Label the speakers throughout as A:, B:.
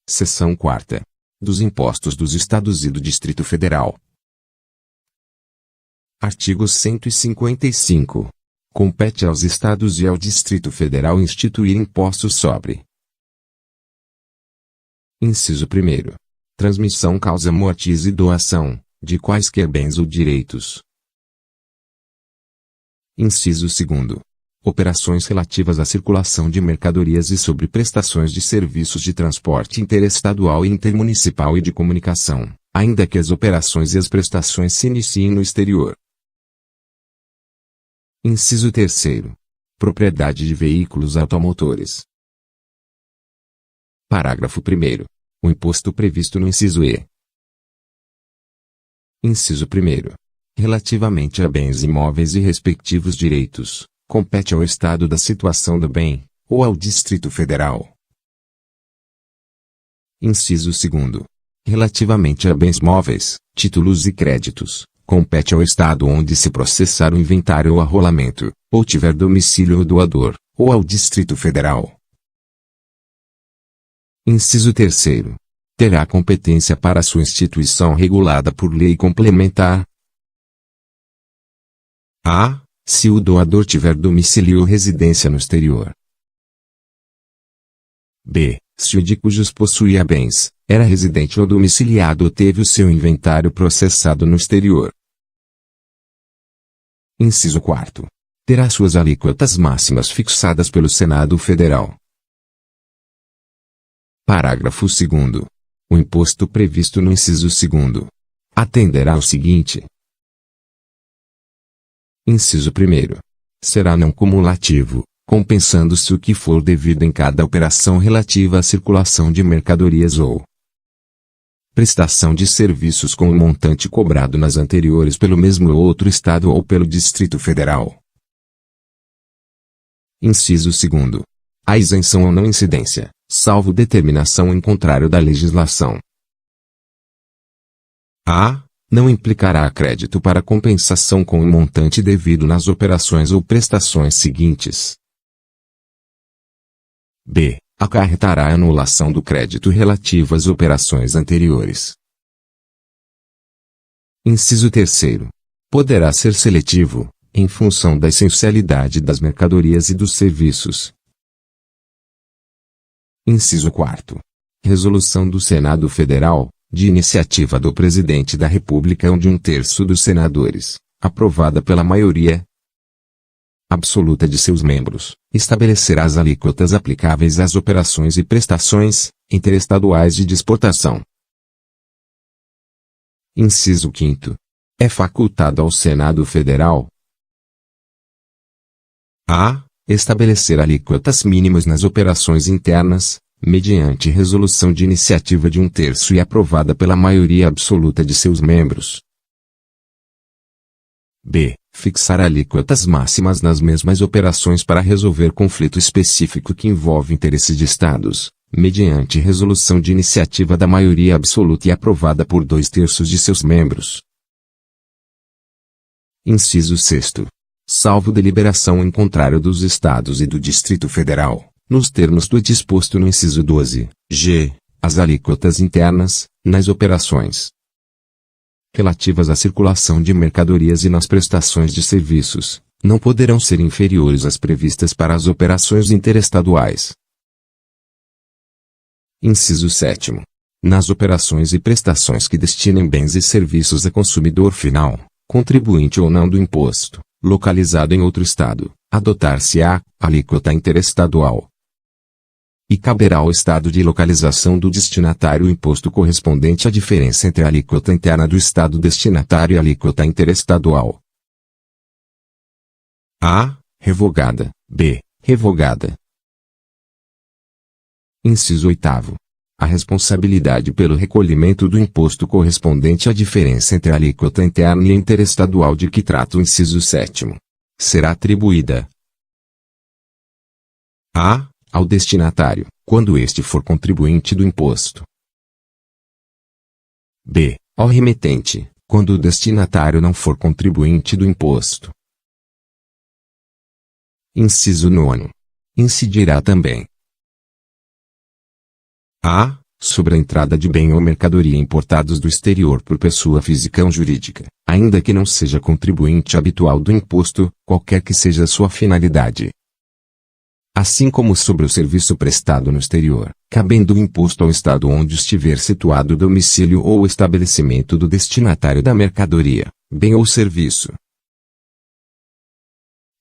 A: Seção 4ª. Dos impostos dos Estados e do Distrito Federal. Artigo 155. Compete aos Estados e ao Distrito Federal instituir impostos sobre. Inciso 1º. Transmissão, causa mortis e doação, de quaisquer bens ou direitos. Inciso 2º. Operações relativas à circulação de mercadorias e sobre prestações de serviços de transporte interestadual e intermunicipal e de comunicação, ainda que as operações e as prestações se iniciem no exterior. Inciso 3º. Propriedade de veículos automotores. Parágrafo 1º. O imposto previsto no inciso E. Inciso 1º. Relativamente a bens imóveis e respectivos direitos, compete ao Estado da situação do bem, ou ao Distrito Federal. Inciso 2º. Relativamente a bens móveis, títulos e créditos, compete ao Estado onde se processar o inventário ou arrolamento, ou tiver domicílio o doador, ou ao Distrito Federal. Inciso 3º. Terá competência para sua instituição regulada por lei complementar. A. Se o doador tiver domicílio ou residência no exterior. B. Se o de cujos possuía bens, era residente ou domiciliado ou teve o seu inventário processado no exterior. Inciso 4º. Terá suas alíquotas máximas fixadas pelo Senado Federal. Parágrafo 2º. O imposto previsto no inciso 2º atenderá ao seguinte. Inciso 1º. Será não cumulativo, compensando-se o que for devido em cada operação relativa à circulação de mercadorias ou prestação de serviços com o montante cobrado nas anteriores pelo mesmo ou outro Estado ou pelo Distrito Federal. Inciso 2º. A isenção ou não incidência, salvo determinação em contrário da legislação. A. Não implicará crédito para compensação com o montante devido nas operações ou prestações seguintes. B. Acarretará a anulação do crédito relativo às operações anteriores. Inciso 3º. Poderá ser seletivo, em função da essencialidade das mercadorias e dos serviços. Inciso 4º. Resolução do Senado Federal, de iniciativa do Presidente da República ou de 1/3 dos senadores, aprovada pela maioria absoluta de seus membros, estabelecerá as alíquotas aplicáveis às operações e prestações interestaduais de exportação. Inciso 5º. É facultado ao Senado Federal a. Estabelecer alíquotas mínimas nas operações internas, mediante resolução de iniciativa de 1/3 e aprovada pela maioria absoluta de seus membros. B. Fixar alíquotas máximas nas mesmas operações para resolver conflito específico que envolve interesse de Estados, mediante resolução de iniciativa da maioria absoluta e aprovada por 2/3 de seus membros. Inciso 6º. Salvo deliberação em contrário dos Estados e do Distrito Federal, nos termos do disposto no inciso 12, g, as alíquotas internas, nas operações relativas à circulação de mercadorias e nas prestações de serviços, não poderão ser inferiores às previstas para as operações interestaduais. Inciso 7º. Nas operações e prestações que destinem bens e serviços a consumidor final, contribuinte ou não do imposto, localizado em outro Estado, adotar-se-á alíquota interestadual. E caberá ao Estado de localização do destinatário o imposto correspondente à diferença entre a alíquota interna do Estado destinatário e a alíquota interestadual. A. Revogada. B. Revogada. Inciso 8º. A responsabilidade pelo recolhimento do imposto correspondente à diferença entre a alíquota interna e a interestadual de que trata o inciso 7º será atribuída a. Ao destinatário, quando este for contribuinte do imposto. B. Ao remetente, quando o destinatário não for contribuinte do imposto. Inciso 9. Incidirá também a. sobre a entrada de bem ou mercadoria importados do exterior por pessoa física ou jurídica, ainda que não seja contribuinte habitual do imposto, qualquer que seja sua finalidade. Assim como sobre o serviço prestado no exterior, cabendo o imposto ao estado onde estiver situado o domicílio ou o estabelecimento do destinatário da mercadoria, bem ou serviço.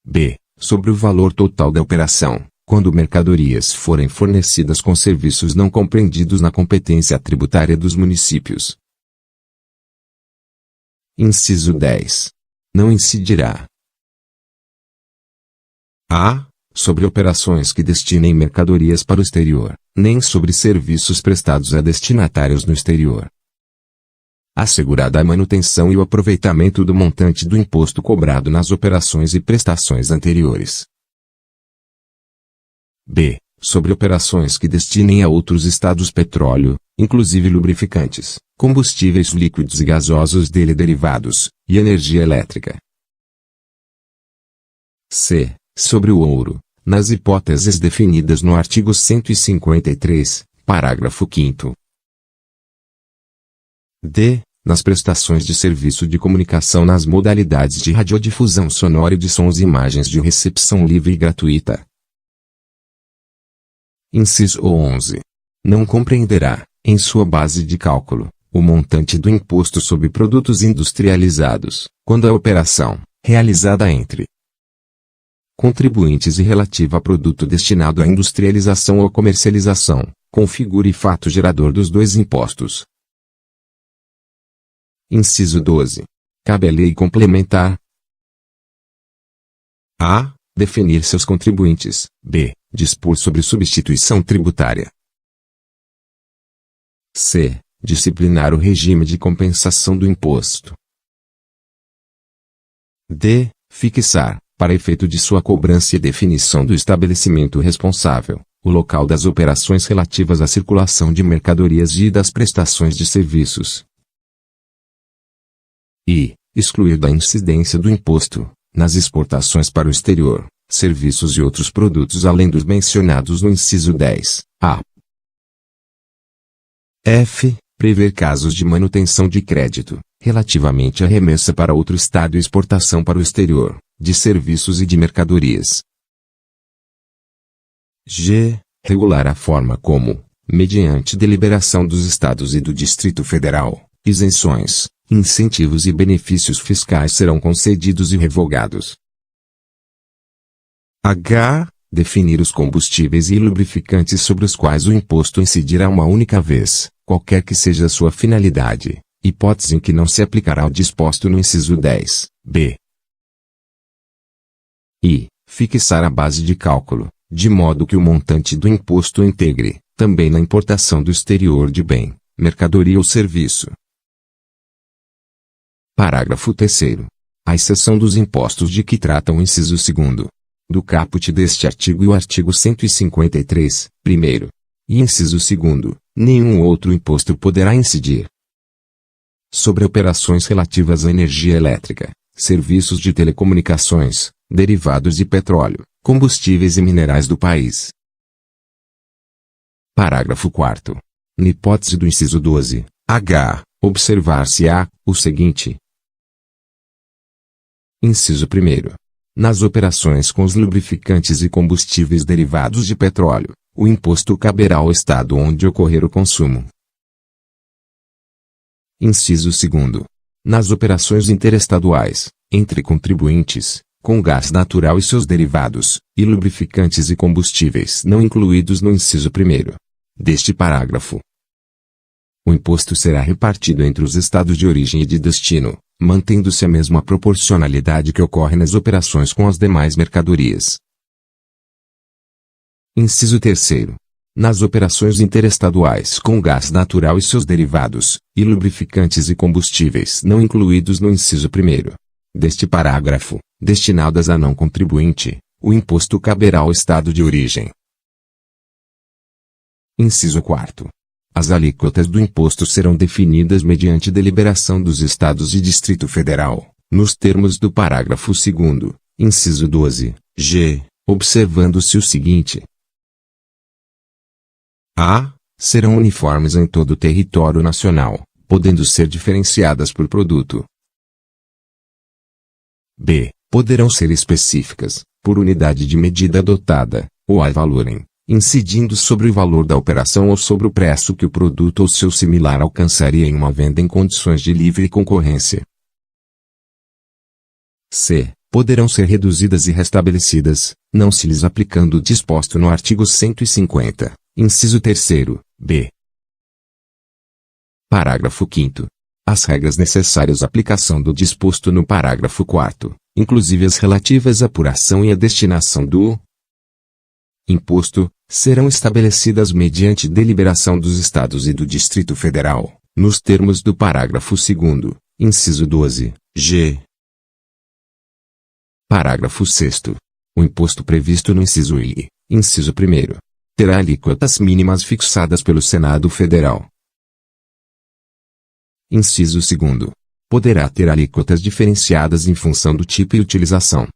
A: B. Sobre o valor total da operação, quando mercadorias forem fornecidas com serviços não compreendidos na competência tributária dos municípios. Inciso 10. Não incidirá. A. Sobre operações que destinem mercadorias para o exterior, nem sobre serviços prestados a destinatários no exterior. Assegurada a manutenção e o aproveitamento do montante do imposto cobrado nas operações e prestações anteriores. B. Sobre operações que destinem a outros estados petróleo, inclusive lubrificantes, combustíveis líquidos e gasosos dele derivados, e energia elétrica. C. Sobre o ouro, nas hipóteses definidas no artigo 153, parágrafo 5º. D. Nas prestações de serviço de comunicação nas modalidades de radiodifusão sonora e de sons e imagens de recepção livre e gratuita. Inciso 11. Não compreenderá, em sua base de cálculo, o montante do imposto sobre produtos industrializados, quando a operação, realizada entre contribuintes e relativa a produto destinado à industrialização ou comercialização, configure fato gerador dos dois impostos. Inciso 12. Cabe à lei complementar: a. Definir seus contribuintes. B. Dispor sobre substituição tributária. C. Disciplinar o regime de compensação do imposto. D. Fixar, para efeito de sua cobrança e definição do estabelecimento responsável, o local das operações relativas à circulação de mercadorias e das prestações de serviços. E. Excluir da incidência do imposto, nas exportações para o exterior, serviços e outros produtos além dos mencionados no inciso 10, a. F. Prever casos de manutenção de crédito, relativamente à remessa para outro estado e exportação para o exterior, de serviços e de mercadorias. G. Regular a forma como, mediante deliberação dos estados e do Distrito Federal, isenções, incentivos e benefícios fiscais serão concedidos e revogados. H. Definir os combustíveis e lubrificantes sobre os quais o imposto incidirá uma única vez, qualquer que seja a sua finalidade, hipótese em que não se aplicará o disposto no inciso 10, b. E. Fixar a base de cálculo, de modo que o montante do imposto integre, também na importação do exterior de bem, mercadoria ou serviço. Parágrafo 3º. À exceção dos impostos de que tratam o inciso 2º do caput deste artigo e o artigo 153, primeiro e inciso 2º, nenhum outro imposto poderá incidir sobre operações relativas à energia elétrica, serviços de telecomunicações, derivados de petróleo, combustíveis e minerais do país. Parágrafo 4º. Na hipótese do inciso 12, h, observar-se-á o seguinte. Inciso 1º. Nas operações com os lubrificantes e combustíveis derivados de petróleo, o imposto caberá ao estado onde ocorrer o consumo. Inciso 2º. Nas operações interestaduais, entre contribuintes, com gás natural e seus derivados, e lubrificantes e combustíveis não incluídos no inciso 1º deste parágrafo, o imposto será repartido entre os estados de origem e de destino, mantendo-se a mesma proporcionalidade que ocorre nas operações com as demais mercadorias. Inciso 3º. Nas operações interestaduais com gás natural e seus derivados, e lubrificantes e combustíveis não incluídos no inciso 1º deste parágrafo, destinadas a não contribuinte, o imposto caberá ao estado de origem. Inciso 4º. As alíquotas do imposto serão definidas mediante deliberação dos Estados e Distrito Federal, nos termos do parágrafo 2º, inciso 12, g, observando-se o seguinte. A. serão uniformes em todo o território nacional, podendo ser diferenciadas por produto. B. Poderão ser específicas, por unidade de medida adotada, ou a valorem, incidindo sobre o valor da operação ou sobre o preço que o produto ou seu similar alcançaria em uma venda em condições de livre concorrência. C. Poderão ser reduzidas e restabelecidas, não se lhes aplicando o disposto no artigo 150, inciso 3º, b. Parágrafo 5º. As regras necessárias à aplicação do disposto no parágrafo 4º, inclusive as relativas à apuração e à destinação do imposto, serão estabelecidas mediante deliberação dos Estados e do Distrito Federal, nos termos do parágrafo 2º, inciso 12, g. Parágrafo 6º. O imposto previsto no inciso I, inciso 1º, terá alíquotas mínimas fixadas pelo Senado Federal. Inciso 2º. Poderá ter alíquotas diferenciadas em função do tipo e utilização,